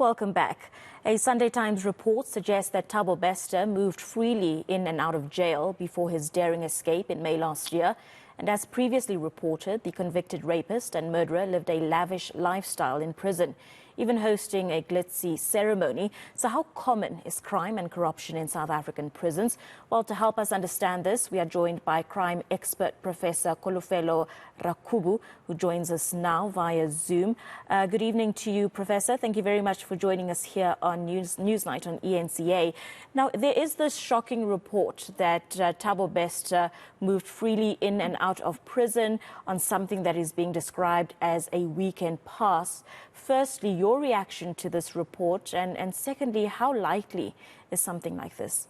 welcome back. A Sunday Times report suggests that Thabo Bester moved freely in and out of jail before his daring escape in May last year. And as previously reported, the convicted rapist and murderer lived a lavish lifestyle in prison, even hosting a glitzy ceremony. So how common is crime and corruption in South African prisons? Well, to help us understand this, we are joined by crime expert Professsor Kholofelo Rakubu, who joins us now via Zoom. Good evening to you, Professor. Thank you very much for joining us here on Newsnight on ENCA. Now, there is this shocking report that Thabo Bester moved freely in and out of prison on something that is being described as a weekend pass. Firstly, your reaction to this report, and secondly, how likely is something like this?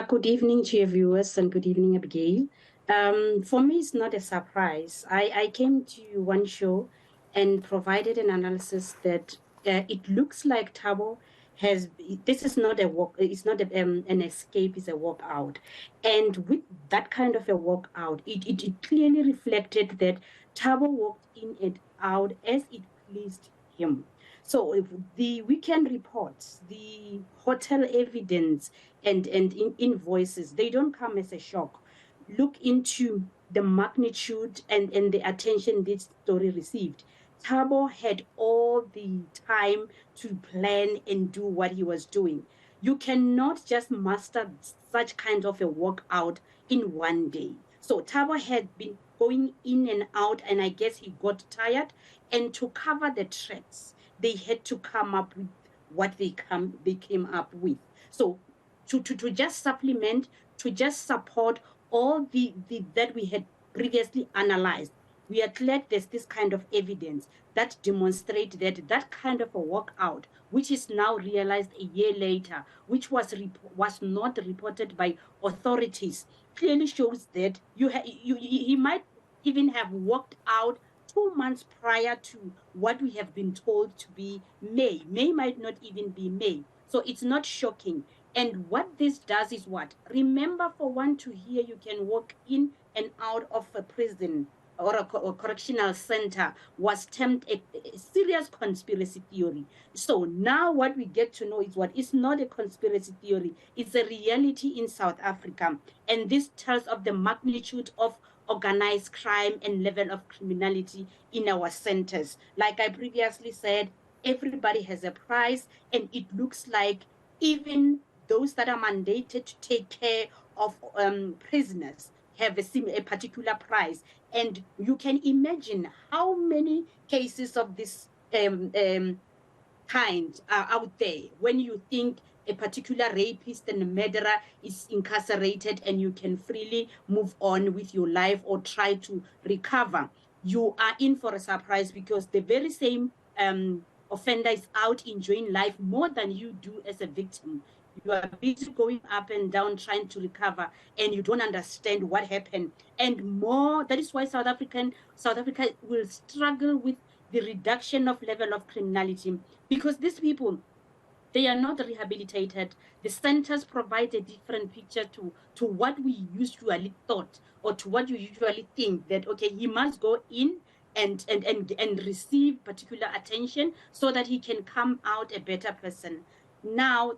Good evening to your viewers and good evening, Abigail. For me, it's not a surprise. I came to one show and provided an analysis that it looks like Thabo this is not a walk, it's not an escape, it's a walk out. And with that kind of a walk out, it clearly reflected that Thabo walked in and out as it pleased him. So if the weekend reports, the hotel evidence and invoices, they don't come as a shock. Look into the magnitude and the attention this story received. Thabo had all the time to plan and do what he was doing. You cannot just master such kind of a walkout in one day. So Thabo had been going in and out, and I guess he got tired. And to cover the tracks, they had to come up with what they came up with. So to just supplement, to just support all that we had previously analyzed, we are glad there's this kind of evidence that demonstrates that kind of a walkout, which is now realized a year later, which was not reported by authorities, clearly shows that he might even have walked out 2 months prior to what we have been told to be May. May might not even be May. So it's not shocking. And what this does is what? Remember, for one to hear you can walk in and out of a prison or a correctional center was termed a serious conspiracy theory. So now what we get to know is what? It's not a conspiracy theory. It's a reality in South Africa. And this tells of the magnitude of organized crime and level of criminality in our centers. Like I previously said, everybody has a price, and it looks like even those that are mandated to take care of prisoners have a particular price. And you can imagine how many cases of this kind are out there when you think a particular rapist and a murderer is incarcerated and you can freely move on with your life or try to recover. You are in for a surprise, because the very same offender is out enjoying life more than you do as a victim. You are busy going up and down trying to recover, and you don't understand what happened. And more, that is why South Africa will struggle with the reduction of level of criminality, because these people, they are not rehabilitated. The centers provide a different picture to what we usually thought, or to what you usually think, that, okay, he must go in and receive particular attention so that he can come out a better person. Now,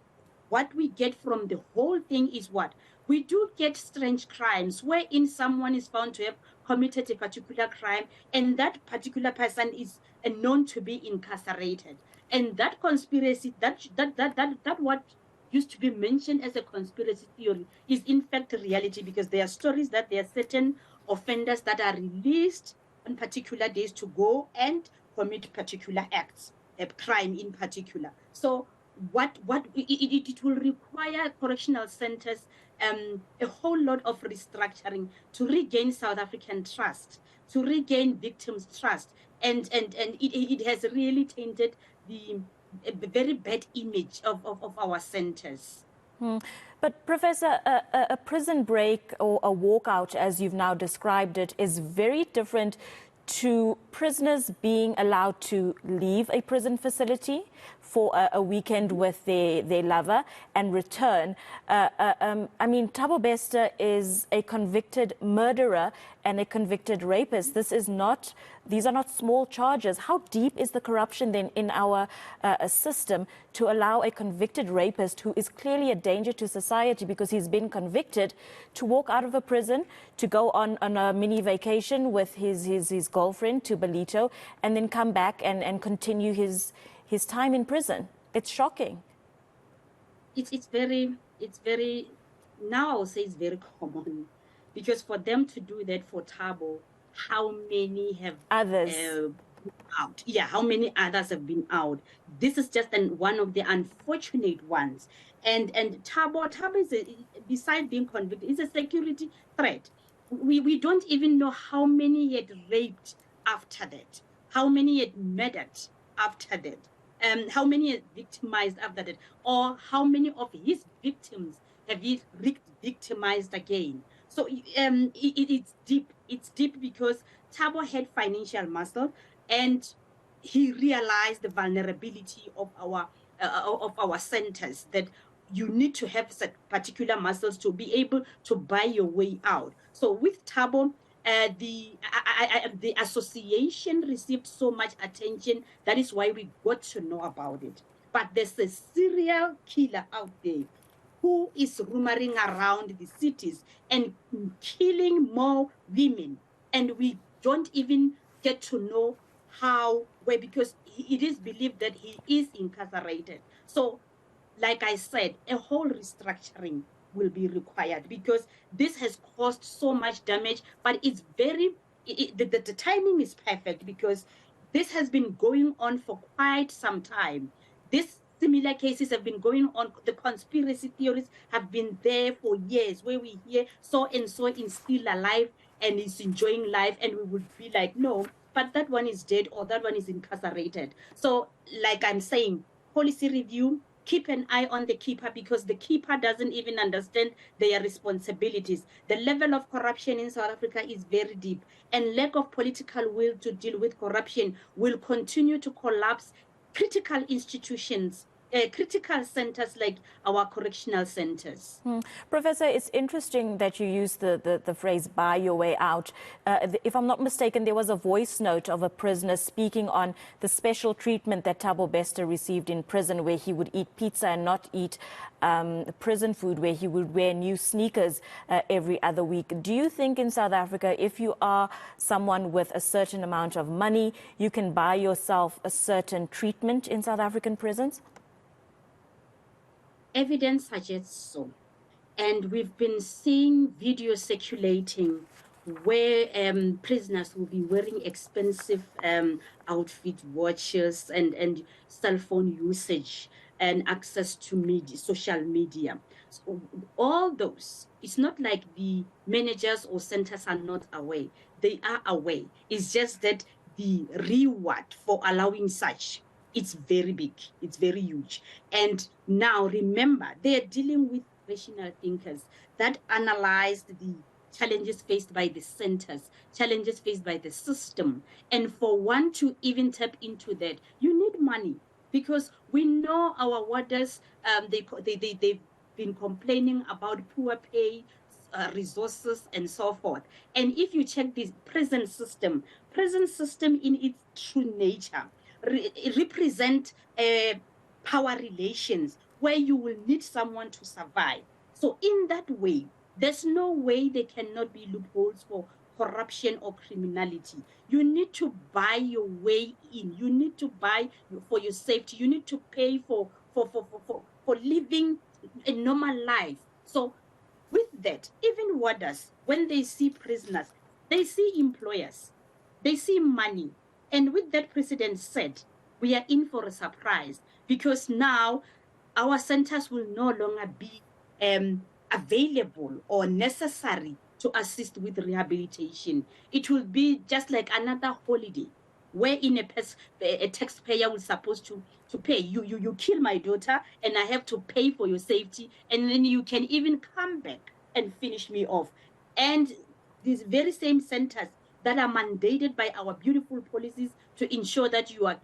what we get from the whole thing is what? We do get strange crimes wherein someone is found to have committed a particular crime, and that particular person is known to be incarcerated. And that conspiracy, that what used to be mentioned as a conspiracy theory is in fact a reality, because there are stories that there are certain offenders that are released on particular days to go and commit particular acts, a crime in particular. So it will require correctional centers a whole lot of restructuring to regain South African trust, to regain victims' trust, and it has really tainted the very bad image of our centers. But Professor, a prison break or a walkout, as you've now described it, is very different to prisoners being allowed to leave a prison facility for a weekend with their lover and return. I mean, Thabo Bester is a convicted murderer and a convicted rapist. These are not small charges. How deep is the corruption then in our system to allow a convicted rapist who is clearly a danger to society because he's been convicted to walk out of a prison, to go on a mini vacation with his girlfriend to Belito, and then come back and continue his time in prison? It's shocking. It's very, now I'll say it's very common, because for them to do that for Thabo, how many have Others. Out? Yeah, how many others have been out? This is just one of the unfortunate ones. And Thabo is, besides being convicted, is a security threat. We don't even know how many he had raped after that, how many he had murdered after that, how many he had victimized after that, or how many of his victims have he victimized again. So it's deep. It's deep because Thabo had financial muscle, and he realized the vulnerability of our centers, that you need to have particular muscles to be able to buy your way out. So with Thabo, the association received so much attention. That is why we got to know about it. But there's a serial killer out there who is rumoring around the cities and killing more women, and we don't even get to know how, where, because it is believed that he is incarcerated. So, like I said, a whole restructuring will be required, because this has caused so much damage. But it's the timing is perfect, because this has been going on for quite some time. This similar cases have been going on. The conspiracy theories have been there for years, where we hear so and so is still alive and is enjoying life, and we would be like, no, but that one is dead, or that one is incarcerated. So, like I'm saying, policy review, keep an eye on the keeper, because the keeper doesn't even understand their responsibilities. The level of corruption in South Africa is very deep, and lack of political will to deal with corruption will continue to collapse critical institutions, critical centers like our correctional centers. Professor, it's interesting that you use the phrase buy your way out. If I'm not mistaken, there was a voice note of a prisoner speaking on the special treatment that Thabo Bester received in prison, where he would eat pizza and not eat prison food, where he would wear new sneakers every other week. Do you think in South Africa, if you are someone with a certain amount of money, you can buy yourself a certain treatment in South African prisons? Evidence suggests so. And we've been seeing videos circulating where prisoners will be wearing expensive outfit, watches, and cell phone usage, and access to media, social media. So all those, it's not like the managers or centers are not aware. They are aware. It's just that the reward for allowing such, it's very big, it's very huge. And now remember, they're dealing with rational thinkers that analyzed the challenges faced by the centers, challenges faced by the system. And for one to even tap into that, you need money, because we know our warders, they've been complaining about poor pay, resources, and so forth. And if you check this prison system in its true nature, represent power relations where you will need someone to survive. So in that way, there's no way there cannot be loopholes for corruption or criminality. You need to buy your way in. You need to buy for your safety. You need to pay for living a normal life. So with that, even warders, when they see prisoners, they see employers, they see money. And with that, President said, we are in for a surprise, because now our centers will no longer be available or necessary to assist with rehabilitation. It will be just like another holiday, wherein a taxpayer was supposed to pay. You kill my daughter, and I have to pay for your safety, and then you can even come back and finish me off. And these very same centers that are mandated by our beautiful policies to ensure that you are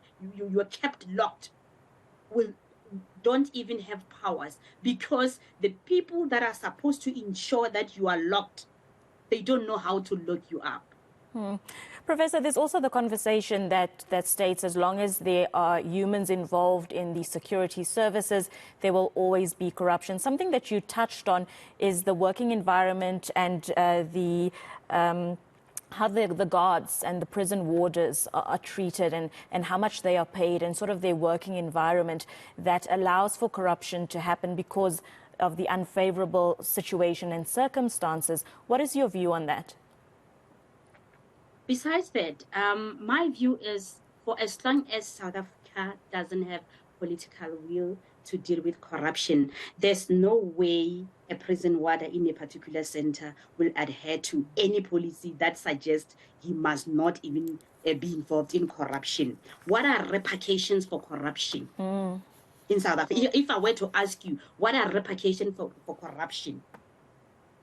kept locked, don't even have powers, because the people that are supposed to ensure that you are locked, they don't know how to lock you up. Professor, there's also the conversation that states as long as there are humans involved in the security services, there will always be corruption. Something that you touched on is the working environment and how the guards and the prison warders are treated, and how much they are paid, and sort of their working environment that allows for corruption to happen because of the unfavorable situation and circumstances. What is your view on that? Besides that, my view is, for as long as South Africa doesn't have political will to deal with corruption, there's no way a prison warder in a particular center will adhere to any policy that suggests he must not even be involved in corruption. What are repercussions for corruption in South Africa? If I were to ask you, what are repercussions for corruption?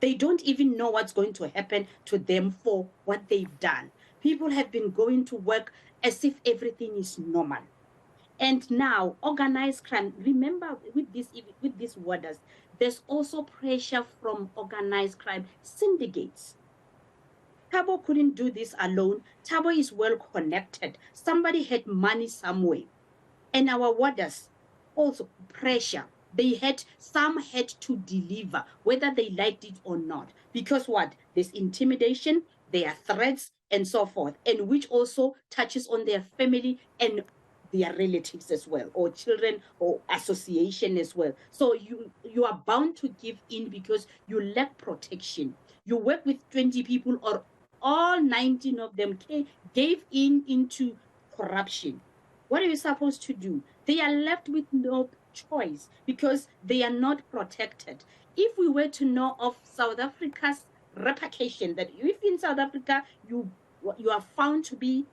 They don't even know what's going to happen to them for what they've done. People have been going to work as if everything is normal. And now, organized crime, remember with these warders, there's also pressure from organized crime syndicates. Thabo couldn't do this alone. Thabo is well connected. Somebody had money somewhere. And our warders, also pressure. Some had to deliver, whether they liked it or not. Because what? There's intimidation, there are threats, and so forth, and which also touches on their family and their relatives as well, or children, or association as well. So you are bound to give in because you lack protection. You work with 20 people, or all 19 of them gave into corruption. What are you supposed to do? They are left with no choice because they are not protected. If we were to know of South Africa's repercussion, that if in South Africa you are found to be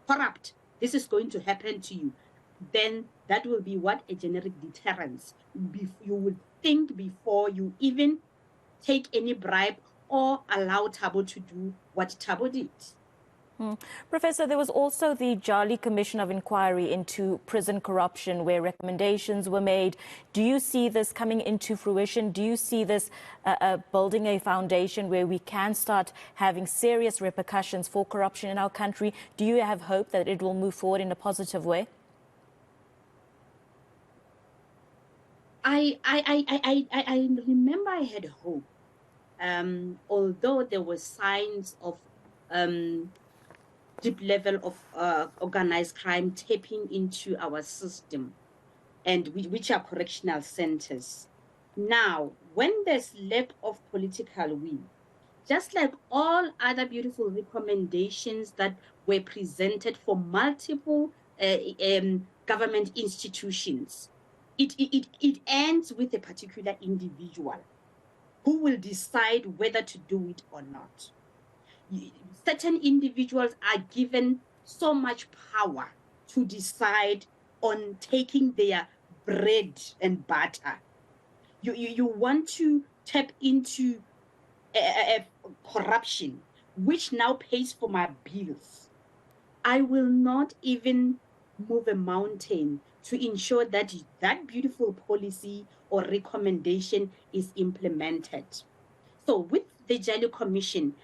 corrupt, this is going to happen to you, then that will be what? A generic deterrence. You would think before you even take any bribe or allow Thabo to do what Thabo did. Professor, there was also the Jali Commission of Inquiry into prison corruption where recommendations were made. Do you see this coming into fruition? Do you see this building a foundation where we can start having serious repercussions for corruption in our country? Do you have hope that it will move forward in a positive way? I remember I had hope, although there were signs of deep level of organized crime tapping into our system, and which are correctional centers. Now, when there's lack of political will, just like all other beautiful recommendations that were presented for multiple government institutions, it ends with a particular individual who will decide whether to do it or not. Certain individuals are given so much power to decide on taking their bread and butter. You want to tap into corruption, which now pays for my bills. I will not even move a mountain to ensure that that beautiful policy or recommendation is implemented. So with the Jali Commission,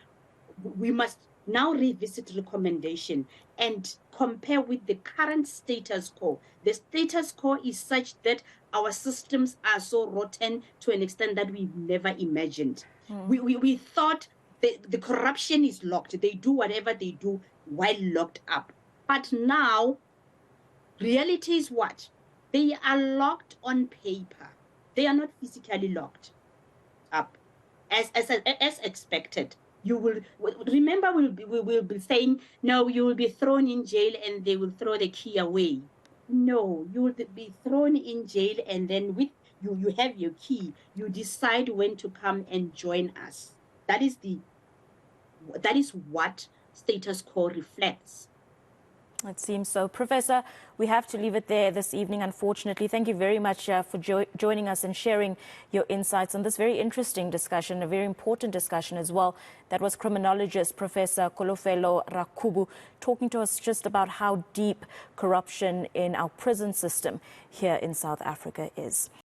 we must now revisit recommendation and compare with the current status quo. The status quo is such that our systems are so rotten to an extent that we've never imagined. We thought the corruption is locked. They do whatever they do while locked up. But now, reality is what? They are locked on paper. They are not physically locked up as expected. You will remember we will be saying, no, you will be thrown in jail and they will throw the key away. No, you will be thrown in jail, and then with you have your key. You decide when to come and join us. That is what status quo reflects. It seems so. Professor, we have to leave it there this evening, unfortunately. Thank you very much for joining us and sharing your insights on this very interesting discussion, a very important discussion as well. That was criminologist Professor Kholofelo Rakubu talking to us just about how deep corruption in our prison system here in South Africa is.